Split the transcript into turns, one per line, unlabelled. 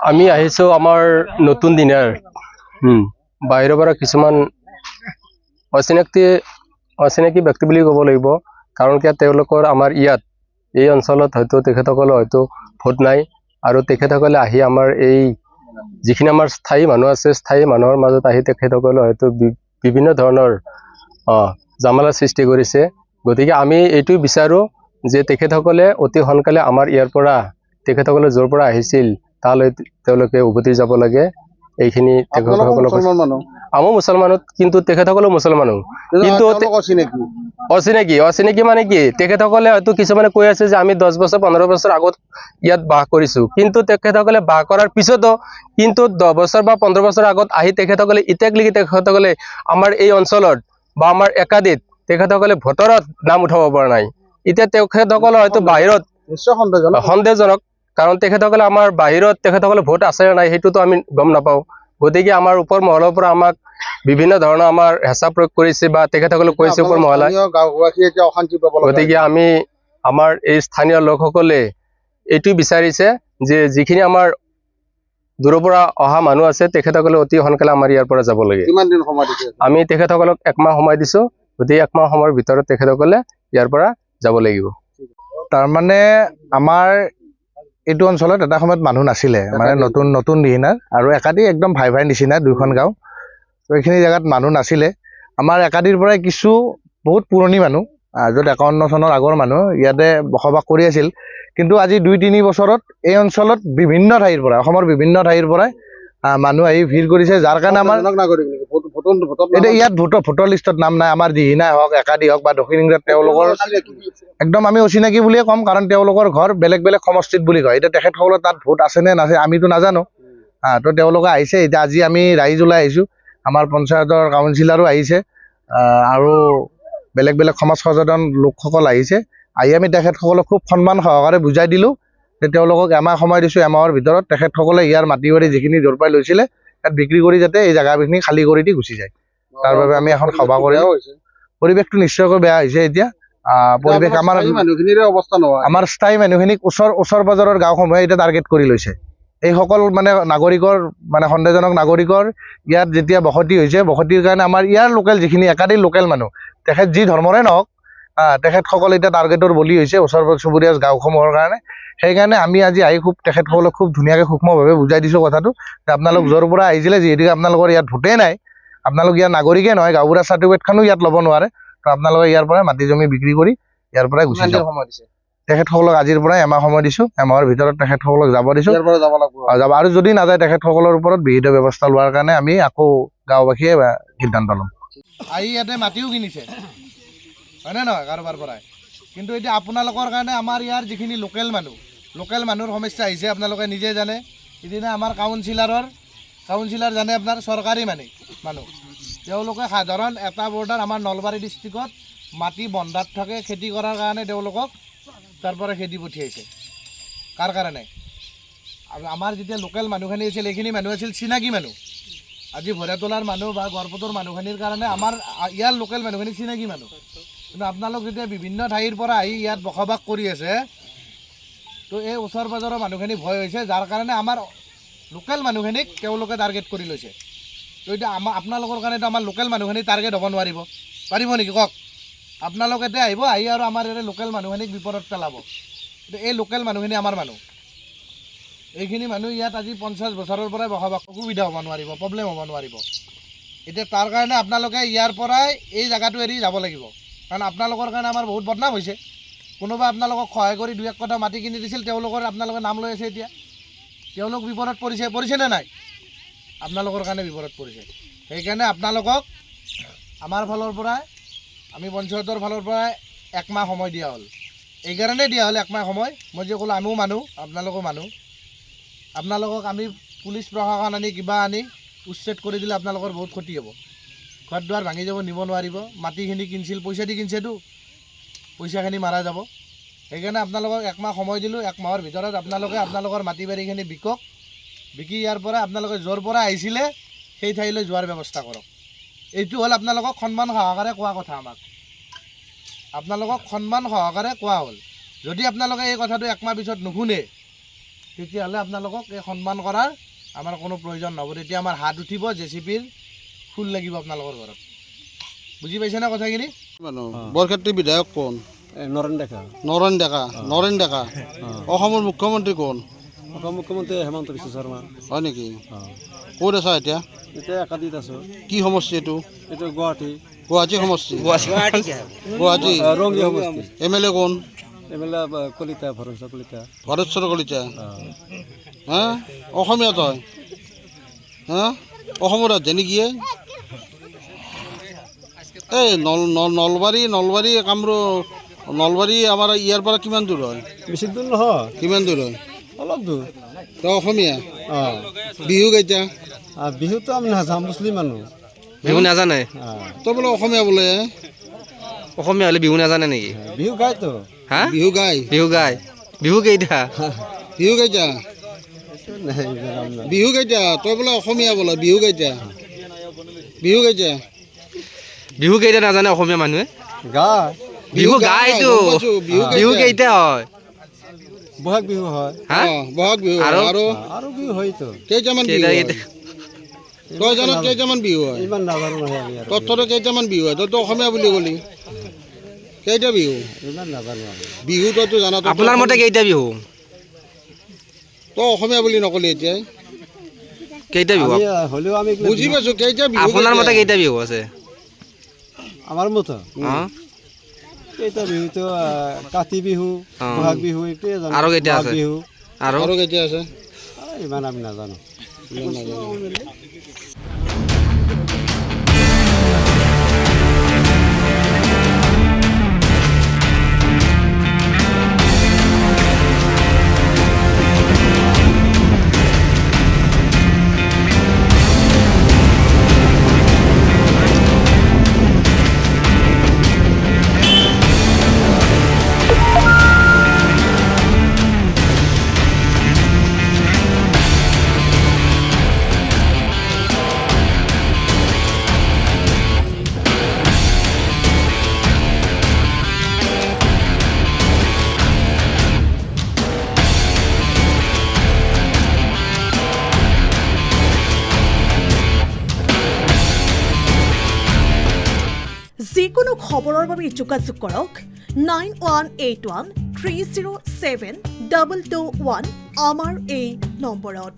আমি আহিছো আমাৰ নতুন দিনাৰ বাহিৰৰ পৰা কিছুমান অচিনাকি ব্যক্তি বুলি ক'ব লাগিব। কাৰণ কি তেওঁলোকৰ আমাৰ ইয়াত এই অঞ্চলত হয়তো তেখেতসকলৰ হয়তো ভোট নাই, আৰু তেখেতসকলে আহি আমাৰ এই যিখিনি আমাৰ স্থায়ী মানুহ আছে, স্থায়ী মানুহৰ মাজত আহি তেখেতসকলে হয়তো বিভিন্ন ধৰণৰ জামালাৰ সৃষ্টি কৰিছে। গতিকে আমি এইটো বিচাৰো যে তেখেতসকলে অতি সোনকালে আমাৰ ইয়াৰ পৰা তেখেতসকলে য'ৰ পৰা আহিছিল তালৈ তেওঁলোকে উভতি যাব লাগে। এইখিনি তেখেতসকলক আমো মুছলমানত, কিন্তু তেখেতসকলেও মুছলমানো, কিন্তু অচিনাকি মানে কি, তেখেতসকলে হয়তো কিছুমানে কৈ আছে যে আমি 10 বছৰ 15 বছৰ আগত ইয়াত বাস কৰিছো, কিন্তু তেখেতসকলে বাস কৰাৰ পিছতো কিন্তু 10 বছৰ বা 15 বছৰ আগত আহি তেখেতসকলে ইতিয়াকলৈকে তেখেতসকলে আমাৰ এই অঞ্চলত বা আমাৰ একাধিত তেখেতসকলে ভোটৰত নাম উঠাব পৰা নাই। এতিয়া তেখেতসকলে হয়তো বাহিৰত সন্দেহজনক, কাৰণ তেখেতসকলে আমাৰ বাহিৰত তেখেতসকলে ভোট আছে নাই সেইটোতো আমি গম নাপাওঁ। গতিকে আমাৰ ওপৰ মহলৰ পৰা আমাক বিভিন্ন ধৰণৰ আমাৰ হেঁচা প্ৰয়োগ কৰিছে বা তেখেতসকলে কৈছে ওপৰ মহলাই। গতিকে আমি আমাৰ এই স্থানীয় লোকসকলে এইটো বিচাৰিছে যে যিখিনি আমাৰ দূৰৰ পৰা অহা মানুহ আছে তেখেতসকলে অতি সোনকালে আমাৰ ইয়াৰ পৰা যাব লাগে। আমি তেখেতসকলক 1 মাহ সময় দিছো। গতিকে 1 মাহ সময়ৰ ভিতৰত তেখেতসকলে ইয়াৰ পৰা যাব লাগিব।
তাৰমানে আমাৰ এইটো অঞ্চলত এটা সময়ত মানুহ নাছিলে, মানে নতুন দিহিনাৰ আৰু একাদি একদম ভাই নিচিনা 2খন গাঁও। তো এইখিনি জেগাত মানুহ নাছিলে। আমাৰ একাদিৰ পৰাই কিছু বহুত পুৰণি মানুহ, য'ত 51 চনৰ আগৰ মানুহ ইয়াতে বসবাস কৰি আছিল। কিন্তু আজি 2-3 বছৰত এই অঞ্চলত বিভিন্ন ঠাইৰ পৰা, অসমৰ বিভিন্ন ঠাইৰ পৰাই মানুহ আহি ভিৰ কৰিছে, যাৰ কাৰণে আমাৰ এতিয়া ইয়াত ভোটৰ লিষ্টত নাম নাই। আমাৰ দিহিনাই হওক, একাদি হওক বা দক্ষিণ ইংৰাত তেওঁলোকৰ একদম আমি অচিনাকি বুলিয়ে ক'ম, কাৰণ তেওঁলোকৰ ঘৰ বেলেগ বেলেগ সমষ্টিত বুলি কয়। এতিয়া তেখেতসকলৰ তাত ভোট আছে নে নাছে আমিতো নাজানো। তো তেওঁলোকে আহিছে। এতিয়া আজি আমি ৰাইজ ওলাই আহিছোঁ, আমাৰ পঞ্চায়তৰ কাউন্সিলৰো আহিছে আৰু বেলেগ বেলেগ সমাজ সচেতন লোকসকল আহিছে। আহি আমি তেখেতসকলক খুব সন্মান সহকাৰে বুজাই দিলোঁ যে তেওঁলোকক 1 মাহ সময় দিছোঁ। 1 মাহৰ ভিতৰত তেখেতসকলে ইয়াৰ মাটি বাৰী যিখিনি য'ৰ পৰাই লৈছিলে তাত বিক্ৰী কৰি যাতে এই জেগাখিনি খালী কৰি দি গুচি যায়। তাৰ বাবে আমি এখন সভা কৰি, পৰিৱেশটো নিশ্চয়কৈ বেয়া হৈছে। এতিয়া পৰিৱেশ আমাৰ অৱস্থা নহয়, আমাৰ স্থায়ী মানুহখিনিক ওচৰ পাজৰৰ গাঁওসমূহে এতিয়া টাৰ্গেট কৰি লৈছে। এইসকল মানে নাগৰিকৰ, মানে সন্দেহজনক নাগৰিকৰ ইয়াত যেতিয়া বসতি হৈছে, বসতিৰ কাৰণে আমাৰ ইয়াৰ লোকেল যিখিনি একাধিক লোকেল মানুহ, তেখেত যি ধৰ্মৰে নহওক, তেখেতসকল এতিয়া টাৰ্গেটৰ বলি হৈছে ওচৰ চুবুৰীয়া গাঁওসমূহৰ কাৰণে। সেইকাৰণে আমি আজি আহি তেখেতসকলক খুব ধুনীয়াকৈ সূক্ষ্মভাৱে বুজাই দিছোঁ কথাটো যে আপোনালোক য'ৰ পৰা আহিছিলে, যিহেতুকে আপোনালোকৰ ইয়াত ভোটেই নাই, আপোনালোক ইয়াৰ নাগৰিকে নহয়, গাঁওবুঢ়া চাৰ্টিফিকেটখনো ইয়াত ল'ব নোৱাৰে, তো আপোনালোকে ইয়াৰ পৰা মাটি জমি বিক্ৰী কৰি ইয়াৰ পৰাই গুচি যাওক। তেখেতসকলক আজিৰ পৰাই 1 মাহ সময় দিছোঁ। 1 মাহৰ ভিতৰত তেখেতসকলক যাব দিছোঁ, যাব। আৰু যদি নাযায় তেখেতসকলৰ ওপৰত বিহিত ব্যৱস্থা লোৱাৰ কাৰণে আমি আকৌ গাঁওবাসীয়ে সিদ্ধান্ত ল'ম। আহি ইয়াতে মাটিও কিনিছে, হয়নে নহয়, কাৰোবাৰ পৰাই। কিন্তু এতিয়া আপোনালোকৰ কাৰণে আমাৰ ইয়াৰ যিখিনি লোকেল মানুহৰ সমস্যা আহিছে আপোনালোকে নিজে জানে। সিদিনা আমাৰ কাউন্সিলাৰ জানে আপোনাৰ চৰকাৰী মানুহ, তেওঁলোকে সাধাৰণ এটা বৰ্ডাৰ আমাৰ নলবাৰী ডিষ্ট্ৰিক্টত মাটি বন্ধাত থাকে খেতি কৰাৰ কাৰণে তেওঁলোকক তাৰ পৰা খেদি পঠিয়াইছে। কাৰ কাৰণে? আৰু আমাৰ যেতিয়া লোকেল মানুহখিনি আছিল, এইখিনি মানুহ আছিল চিনাকি মানুহ। আজি ভৈৰাতোলাৰ মানুহ বা গড়পুৰৰ মানুহখিনিৰ কাৰণে আমাৰ ইয়াৰ লোকেল মানুহখিনি চিনাকি মানুহ। কিন্তু আপোনালোক যেতিয়া বিভিন্ন ঠাইৰ পৰা আহি ইয়াত বসবাস কৰি আছে, তো এই ওচৰ পাজৰৰ মানুহখিনি ভয় হৈছে, যাৰ কাৰণে আমাৰ লোকেল মানুহখিনিক তেওঁলোকে টাৰ্গেট কৰি লৈছে। তো এতিয়া আপোনালোকৰ কাৰণেতো আমাৰ লোকেল মানুহখিনি টাৰ্গেট হ'ব নোৱাৰিব, পাৰিব নেকি কওক? আপোনালোক এতিয়া আহিব, আহি আৰু আমাৰ ইয়াতে লোকেল মানুহখিনিক বিপদত পেলাব। কিন্তু এই লোকেল মানুহখিনি আমাৰ মানুহ। এইখিনি মানুহ ইয়াত আজি 50 বছৰৰ পৰাই বসবাস, অসুবিধা হ'ব নোৱাৰিব, প্ৰব্লেম হ'ব নোৱাৰিব। এতিয়া তাৰ কাৰণে আপোনালোকে ইয়াৰ পৰাই এই জেগাটো এৰি যাব লাগিব, কাৰণ আপোনালোকৰ কাৰণে আমাৰ বহুত বদনাম হৈছে। কোনোবা আপোনালোকক সহায় কৰি 2-1 কঠা মাটি কিনি দিছিল, আপোনালোকে নাম লৈ আছে। এতিয়া তেওঁলোক বিপদত পৰিছেনে নাই? আপোনালোকৰ কাৰণে বিপদত পৰিছে। সেইকাৰণে আপোনালোকক আমাৰ ফালৰ পৰাই, আমি পঞ্চায়তৰ ফালৰ পৰাই 1 মাহ সময় দিয়া হ'ল। এইকাৰণে দিয়া হ'ল 1 মাহ সময়, মই যে ক'লোঁ আমিও মানুহ, আপোনালোকো মানুহ। আপোনালোকক আমি পুলিচ প্ৰশাসন আনি কিবা আনি উচ্ছেদ কৰি দিলে আপোনালোকৰ বহুত ক্ষতি হ'ব। ঘৰ দুৱাৰ ভাঙি যাব, নিব নোৱাৰিব। মাটিখিনি কিনিছিল, পইচা দি কিনিছেতো, পইচাখিনি মাৰা যাব। সেইকাৰণে আপোনালোকক 1 মাহ সময় দিলোঁ। 1 মাহৰ ভিতৰত আপোনালোকে আপোনালোকৰ মাটি বাৰীখিনি বিকক, বিকি ইয়াৰ পৰা আপোনালোকে য'ৰ পৰা আহিছিলে সেই ঠাইলৈ যোৱাৰ ব্যৱস্থা কৰক। এইটো হ'ল আপোনালোকক সন্মান সহকাৰে কোৱা কথা। আমাক আপোনালোকক সন্মান সহকাৰে কোৱা হ'ল। যদি আপোনালোকে এই কথাটো 1 মাহ পিছত নুশুনে, তেতিয়াহ'লে আপোনালোকক এই সন্মান কৰাৰ আমাৰ কোনো প্ৰয়োজন নহ'ব। তেতিয়া আমাৰ হাত উঠিব জেচিপিৰ ফুল লাগিব আপোনালোকৰ ঘৰত। বুজি পাইছেনে কথাখিনি?
বৰক্ষেত্ৰীৰ বিধায়ক কোন?
নৰেন ডেকা।
নৰেন ডেকা। নৰেন ডেকা অসমৰ মুখ্যমন্ত্ৰী কোন?
অসম মুখ্যমন্ত্ৰী হেমন্ত বিশ্ব শৰ্মা।
হয় নেকি? ক'ত আছা এতিয়া?
এতিয়া একাধিত আছোঁ।
কি সমষ্টি এইটো?
এইটো গুৱাহাটী।
গুৱাহাটী সমষ্টি। গুৱাহাটী
ৰংগী সমষ্টি।
MLA কোন?
MLA কলিতা, ভৰঞ্চৰ কলিতা।
ভৰেশ্বৰ কলিতা। হা অসমীয়া তই? হা অসমৰ ৰাজধানী কি? এই নলবাৰী কামৰূপ নলবাৰী আমাৰ ইয়াৰ পৰা কিমান দূৰ হয়?
বেছি দূৰ নহয়,
কিমান দূৰ হয়?
অলপ দূৰ।
তই অসমীয়া?
অঁ,
বিহু কেইটা?
বিহুতো আমি নাযাওঁ, মুছলিম মানুহ।
বিহু নাজানে?
তই বোলে অসমীয়া বোলে?
অসমীয়া হ'লে বিহু নাজানে নেকি?
বিহু গায়তো।
হা
বিহু গাই?
বিহু গায়। বিহু কেইটা?
বিহু কেইটা? বিহু কেইটা? তই বোলে অসমীয়া বোলে, বিহু কেইটা? বিহু কেইটা?
বিহু কেইটা নাজানে অসমীয়া মানুহে?
গায়।
বিহু গায়তো। বিহু কেইটা হয়?
বহাগ বিহু হয়।
হা
বহাগ বিহু
আৰু?
আৰু বিহু হয়তো।
কেইটামান বিহু হয়? তই জানত কেইটামান বিহু হয়?
ইমান নাজানো নহয় আমি আৰু।
তোৰ কেইটামান বিহু হয়? তইতো অসমীয়া বুলি ক'লি। কেইটা বিহু?
ইমান নাজানো আমি।
বিহু তইতো জানা।
আপোনাৰ মতে কেইটা বিহু?
তই অসমীয়া বুলি নকলি এতিয়া।
কেইটা বিহু?
আমি হ'লেও আমি
বুজি পাইছো কেইটা বিহু?
আপোনাৰ মতে কেইটা বিহু আছে?
আমাৰ মতে
অঁ
কেইটা বিহুতো কাতি বিহু,
অঁ।
বহাগ বিহু, এইটোৱে জানো।
আৰু কেইটা
মাঘ
আছে?
বিহু
আৰু
আৰু কেইটা আছে?
ইমান আমি নাজানো।
ইমান নাজানো।
যিকোনো খবৰৰ বাবে যোগাযোগ কৰক 9181 307 221 আমাৰ এই নম্বৰত।